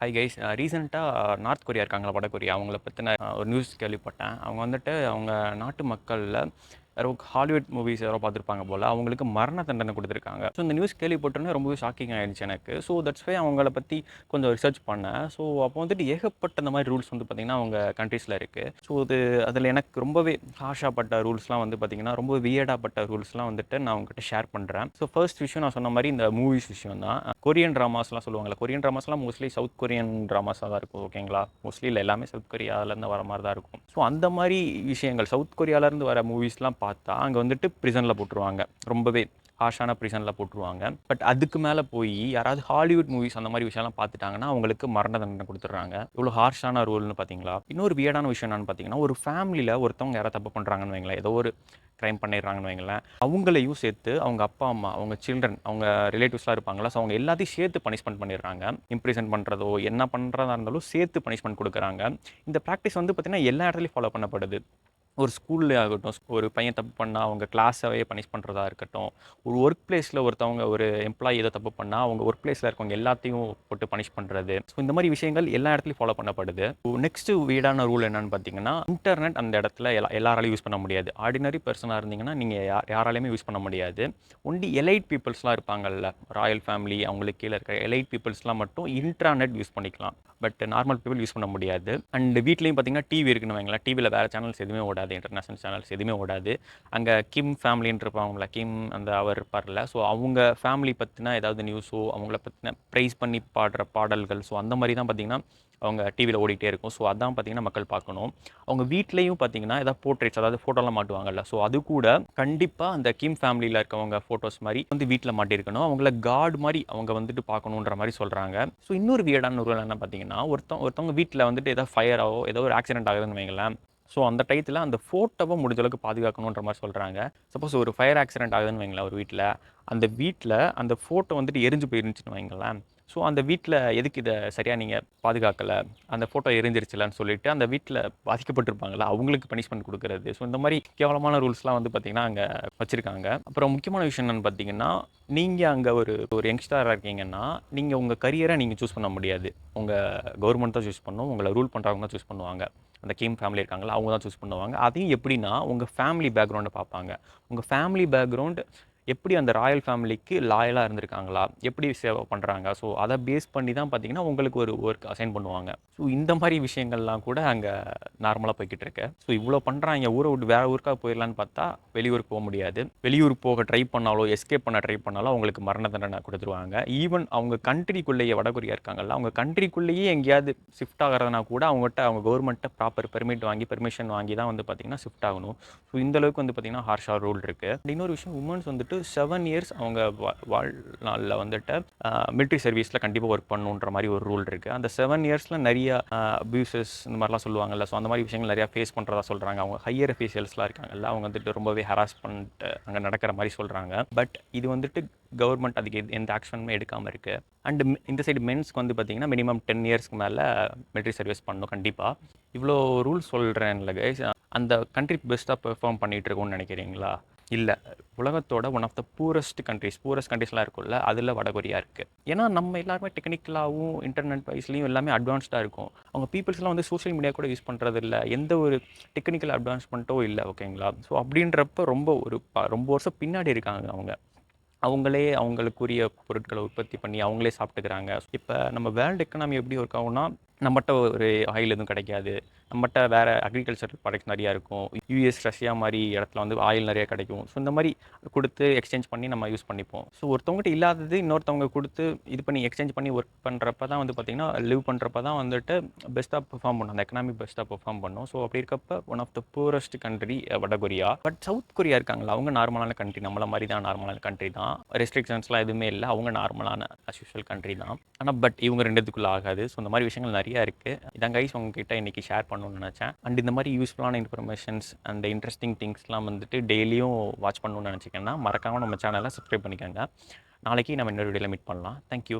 Hi guys. North Korea இருக்காங்களா, வட Korea, அவங்கள பற்றின ஒரு நியூஸ் கேள்விப்பட்டேன். அவங்க வந்துட்டு அவங்க நாட்டு மக்களில் யாரோ ஹாலிவுட் மூவிஸ் யாரோ பார்த்துருப்பாங்க போல், அவங்களுக்கு மரண தண்டனை கொடுத்துருக்காங்க. ஸோ இந்த நியூஸ் கேள்விப்பட்டோன்னே ரொம்பவே ஷாக்கிங் ஆகிடுச்சு எனக்கு. ஸோ தட்ஸ் வை அவங்கள பற்றி கொஞ்சம் ரிசர்ச் பண்ணேன். ஸோ அப்போ வந்துட்டு ஏகப்பட்ட இந்த மாதிரி ரூல்ஸ் வந்து பார்த்திங்கன்னா அவங்க கண்ட்ரீஸில் இருக்குது. ஸோ அதில் எனக்கு ரொம்பவே ஹாஷாப்பட்ட ரூல்ஸ்லாம் வந்து பார்த்திங்கன்னா ரொம்ப வியர்டாகப்பட்ட ரூல்ஸ்லாம் வந்துட்டு நான் உங்ககிட்ட ஷேர் பண்ணுறேன். ஸோ ஃபர்ஸ்ட் விஷயம் நான் சொன்ன மாதிரி இந்த மூவிஸ் விஷயம் தான். கொரியன் ட்ராமாஸ்லாம் சொல்லுவாங்கள்ல, கொரியன் ட்ராமாஸ்லாம் மோஸ்ட்லி சவுத் கொரியன் ட்ராமாஸாக தான் இருக்கும். ஓகேங்களா, மோஸ்ட்லி இல்லை, எல்லாமே சவுத் கொரியாவிலேருந்து வர மாதிரி தான் இருக்கும். ஸோ அந்த மாதிரி விஷயங்கள் சவுத் கொரியாவிலேருந்து வர மூவிஸ்லாம் பார்த்தா அங்கே வந்துட்டு ப்ரிசனில் போட்டுருவாங்க, ரொம்பவே ஹாஷான ப்ரிசனில் போட்டுருவாங்க. பட் அதுக்கு மேலே போய் யாராவது ஹாலிவுட் மூவிஸ் அந்த மாதிரி விஷயம்லாம் பார்த்துட்டாங்கன்னா அவங்களுக்கு மரண தண்டனை கொடுத்துட்றாங்க. இவ்வளோ ஹார்ஷான ரூல்னு பார்த்தீங்களா. இன்னொரு வியர்டான விஷயம் என்னன்னு பார்த்தீங்கன்னா, ஒரு ஃபேமிலியில் ஒருத்தவங்க யாராவது தப்பு பண்ணுறாங்கன்னு வைங்களேன், ஏதோ ஒரு க்ரைம் பண்ணிடுறாங்கன்னு வைங்களேன், அவங்களையும் சேர்த்து அவங்க அப்பா அம்மா, அவங்க சில்ட்ரன், அவங்க ரிலேட்டிவ்ஸ்லாம் இருப்பாங்களா, ஸோ அவங்க எல்லாத்தையும் சேர்த்து பனிஷ்மெண்ட் பண்ணிடுறாங்க. இம்ப்ரிசன் பண்ணுறதோ என்ன பண்ணுறதா இருந்தாலும் சேர்த்து பனிஷ்மெண்ட் கொடுக்குறாங்க. இந்த ப்ராக்டிஸ் வந்து பார்த்திங்கன்னா எல்லா இடத்துலையும் ஃபாலோ பண்ணப்படுது. ஒரு ஸ்கூல்லே ஆகட்டும், ஒரு பையன் தப்பு பண்ணால் அவங்க கிளாஸாகவே பனிஷ் பண்ணுறதா இருக்கட்டும், ஒரு ஒர்க் பிளேஸில் ஒருத்தவங்க ஒரு எம்ப்ளாயி ஏதோ தப்பு பண்ணால் அவங்க ஒர்க் பிளேஸில் இருக்கவங்க எல்லாத்தையும் போட்டு பனிஷ் பண்ணுறது. ஸோ இந்த மாதிரி விஷயங்கள் எல்லா இடத்துலையும் ஃபாலோ பண்ணப்படுது. நெக்ஸ்ட்டு வீடான ரூல் என்னென்னு பார்த்தீங்கன்னா, இன்டர்நெட் அந்த இடத்துல எல்லாராலையும் யூஸ் பண்ண முடியாது. ஆர்டினரி பர்சனாக இருந்தீங்கன்னா நீங்கள் யாராலையுமே யூஸ் பண்ண முடியாது. ஒன்லி எலைட் பீப்புள்ஸ்லாம் இருப்பாங்கல்ல, ராயல் ஃபேமிலி, அவங்களுக்கு கீழே இருக்கிற எலைட் பீப்புள்ஸ்லாம் மட்டும் இன்ட்ராநெட் யூஸ் பண்ணிக்கலாம். பட் நார்மல் பீப்புள் யூஸ் பண்ண முடியாது. அண்ட் வீட்லேயும் பார்த்தீங்கன்னா டிவி இருக்குன்னு வைங்களேன், டிவியில் வேறு சேனல்ஸ் எதுவுமே ஓடாது, இன்டர்நேஷனல் சேனல்ஸ் எதுவுமே ஓடாது. அங்கே கிம் ஃபேமிலின்னு இருப்பாங்களா, கிம் அந்த அவர் இருப்பார்ல, ஸோ அவங்க ஃபேமிலி பற்றின ஏதாவது நியூஸோ அவங்கள பற்றின ப்ரைஸ் பண்ணி பாடுற பாடல்கள், ஸோ அந்த மாதிரி தான் பார்த்திங்கன்னா அவங்க டிவியில் ஓடிட்டே இருக்கும். ஸோ அதான் பார்த்திங்கன்னா மக்கள் பார்க்கணும். அவங்க வீட்லேயும் பார்த்திங்கன்னா ஏதாவது போர்ட்ரேட்ஸ், அதாவது ஃபோட்டோலாம் மாட்டுவாங்கல்ல, ஸோ அது கூட கண்டிப்பாக அந்த கிம் ஃபேமிலியில் இருக்கவங்க ஃபோட்டோஸ் மாதிரி வந்து வீட்டில் மாட்டியிருக்கணும். அவங்கள காட் மாதிரி அவங்க வந்துட்டு பார்க்கணுன்ற மாதிரி சொல்கிறாங்க. ஸோ இன்னொரு வியர்டான ரூல் என்ன பார்த்தீங்கன்னா, ஒருத்தவங்க வீட்டில் வந்துட்டு ஏதாவது ஃபயராவோ ஏதோ ஒரு ஆக்சிடென்ட் ஆகுதுன்னு வைங்களேன், ஸோ அந்த டயத்தில் அந்த ஃபோட்டோவை முடிஞ்ச அளவுக்கு பாதுகாக்கணுன்ற மாதிரி சொல்கிறாங்க. சப்போஸ் ஒரு ஃபயர் ஆக்சிடென்ட் ஆகுதுன்னு வைங்களேன் ஒரு வீட்டில், அந்த ஃபோட்டோ வந்துட்டு எரிஞ்சு போயிருந்துச்சுன்னு வைங்களேன், ஸோ அந்த வீட்டில் எதுக்கு இதை சரியாக நீங்கள் பாதுகாக்கலை, அந்த ஃபோட்டோ எரிஞ்சிருச்சுலன்னு சொல்லிட்டு அந்த வீட்டில் பாதிக்கப்பட்டிருப்பாங்களா அவங்களுக்கு பனிஷ்மெண்ட் கொடுக்குறது. ஸோ இந்த மாதிரி கேவலமான ரூல்ஸ்லாம் வந்து பார்த்திங்கன்னா அங்கே வச்சுருக்காங்க. அப்புறம் முக்கியமான விஷயம் என்னென்னு பார்த்தீங்கன்னா, நீங்கள் அங்கே ஒரு ஒரு யங்ஸ்டராக இருக்கீங்கன்னா நீங்கள் உங்கள் கரியரை நீங்கள் சூஸ் பண்ண முடியாது. உங்கள் கவர்மெண்ட் தான் சூஸ் பண்ணணும், உங்களை ரூல் பண்ணுறவங்க தான் சூஸ் பண்ணுவாங்க. அந்த கிம் ஃபேமிலி இருக்காங்களா அவங்க தான் சூஸ் பண்ணுவாங்க. அதையும் எப்படின்னா உங்கள் ஃபேமிலி பேக்ரவுண்டை பார்ப்பாங்க. உங்கள் ஃபேமிலி பேக்ரவுண்ட் எப்படி அந்த ராயல் ஃபேமிலிக்கு லாயலாக இருந்திருக்காங்களா, எப்படி சேவை பண்ணுறாங்க, ஸோ அதை பேஸ் பண்ணி தான் பார்த்தீங்கன்னா உங்களுக்கு ஒரு ஒர்க் அசைன் பண்ணுவாங்க. ஸோ இந்த மாதிரி விஷயங்கள்லாம் கூட அங்கே நார்மலாக போய்கிட்டு இருக்கு. ஸோ இவ்வளோ பண்ணுறாங்க, ஊரை விட்டு வேறு ஊருக்காக போயிடலான்னு பார்த்தா வெளியூருக்கு போக முடியாது. வெளியூர் போக ட்ரை பண்ணாலோ எஸ்கேப் பண்ண ட்ரை பண்ணாலோ அவங்களுக்கு மரண தண்டனை கொடுத்துருவாங்க. ஈவன் அவங்க கண்ட்ரிக்குள்ளேயே, வடகொரியா இருக்காங்கல்ல, அவங்க கண்ட்ரிக்குள்ளேயே எங்கேயாவது ஷிஃப்ட் ஆகிறதுனா கூட அவங்க கவர்மெண்ட்டை ப்ராப்பர் பெர்மிஷன் வாங்கி தான் வந்து பார்த்திங்கன்னா ஷிஃப்ட் ஆகணும். ஸோ இந்தளவுக்கு வந்து பார்த்திங்கன்னா ஹார்ஷாக ரூல் இருக்குது. இன்னொரு விஷயம், உமன்ஸ் வந்துட்டு 7 இயர்ஸ் அவங்க வாழ்நாளில் வந்துட்டு மிலிட்ரி சர்வீஸில் கண்டிப்பாக ஒர்க் பண்ணணுன்ற மாதிரி ஒரு ரூல் இருக்குது. அந்த 7 இயர்ஸில் நிறைய அப்யூசஸ் இந்த மாதிரிலாம் சொல்லுவாங்கல்ல, ஸோ அந்த மாதிரி விஷயங்கள் நிறையா ஃபேஸ் பண்ணுறதா சொல்கிறாங்க. அவங்க ஹையர் அஃபீஷியல்ஸ்லாம் இருக்காங்கல்ல, அவங்க வந்துட்டு ரொம்பவே ஹராஸ் பண்ணிட்டு அங்கே நடக்கிற மாதிரி சொல்கிறாங்க. பட் இது வந்துட்டு கவர்மெண்ட் அதுக்கு எந்த ஆக்ஷனுமே எடுக்காமல் இருக்குது. அண்ட் இந்த சைடு மென்ஸ்க்கு வந்து பார்த்திங்கன்னா மினிமம் 10 இயர்ஸ்க்கு மேலே மிலிட்ரி சர்வீஸ் பண்ணணும் கண்டிப்பாக. இவ்வளோ ரூல்ஸ் சொல்கிறேன்ல கைஸ், அந்த கண்ட்ரி பெஸ்ட்டாக பெர்ஃபார்ம் பண்ணிகிட்டு இருக்கோன்னு நினைக்கிறீங்களா? இல்லை, உலகத்தோட ஒன் ஆஃப் த பூரஸ்ட் கண்ட்ரீஸ்லாம் இருக்குல்ல, அதில் வடகொரியா இருக்குது. ஏன்னா நம்ம எல்லாருமே டெக்னிக்கலாகவும் இன்டர்நெட் வைஸ்லையும் எல்லாமே அட்வான்ஸ்டாக இருக்கும். அவங்க பீப்புள்ஸ்லாம் வந்து சோஷியல் மீடியா கூட யூஸ் பண்ணுறது இல்லை, எந்த ஒரு டெக்னிக்கல் அட்வான்ஸ்மெண்ட்டோ இல்லை. ஓகேங்களா, ஸோ அப்படின்றப்ப ரொம்ப வருஷம் பின்னாடி இருக்காங்க அவங்க. அவங்களே அவங்களுக்குரிய பொருட்களை உற்பத்தி பண்ணி அவங்களே சாப்பிட்டுக்கிறாங்க. இப்போ நம்ம வேர்ல்டு எக்கனாமி எப்படி ஒர்க் ஆகும்னா, நம்மகிட்ட ஒரு ஆயில் எதுவும் கிடைக்காது, நம்மகிட்ட வேறு அக்ரிகல்ச்சர் ப்ராடக்ட்ஸ் நிறையா இருக்கும். யூஎஸ், ரஷ்யா மாதிரி இடத்துல வந்து ஆயில் நிறையா கிடைக்கும். ஸோ இந்த மாதிரி கொடுத்து எக்ஸ்சேஞ்ச் பண்ணி நம்ம யூஸ் பண்ணிப்போம். ஸோ ஒருத்தவங்ககிட்ட இல்லாதது இன்னொருத்தவங்க கொடுத்து இது பண்ணி எக்ஸ்சேஞ்ச் பண்ணி ஒர்க் பண்ணுறப்ப தான் வந்து பார்த்திங்கன்னா, லிவ் பண்ணுறப்ப தான் வந்துட்டு பெஸ்ட்டாக பெர்ஃபார்ம் பண்ணும், அந்த எக்கனாமி பெஸ்ட்டாக பெர்ஃபார்ம் பண்ணும். ஸோ அப்படி இருக்கப்போ one of the poorest country வடகொரியா. பட் சவுத் கொரியா இருக்காங்களா, அவங்க நார்மலான கண்ட்ரி, நம்மள மாதிரி தான் நார்மலான கண்ட்ரி தான். ரெஸ்ட்ரிக்ஷன்ஸ்லாம் எதுவுமே இல்லை, அவங்க நார்மலான அஸ்யூஷுவல் கண்ட்ரி தான். ஆனால் பட் இவங்க ரெண்டுத்துக்குள்ளே ஆகாது. ஸோ இந்த மாதிரி விஷயங்கள் நிறையா இருக்குது. இதான் கைஸ் உங்ககிட்ட இன்றைக்கி ஷேர் பண்ணணும்னு நினச்சேன். அண்ட் இந்த மாதிரி யூஸ்ஃபுல்லான இன்ஃபர்மேஷன்ஸ் அண்ட் இன்ட்ரெஸ்டிங் திங்ஸ்லாம் வந்துட்டு டெய்லியும் வாட்ச் பண்ணணும்னு நினச்சிங்கன்னா மறக்காமல் நம்ம சேனலை சப்ஸ்கிரைப் பண்ணிக்கோங்க. நாளைக்கு நம்ம இன்னொரு வீடியோவில் மீட் பண்ணலாம். தேங்க்யூ.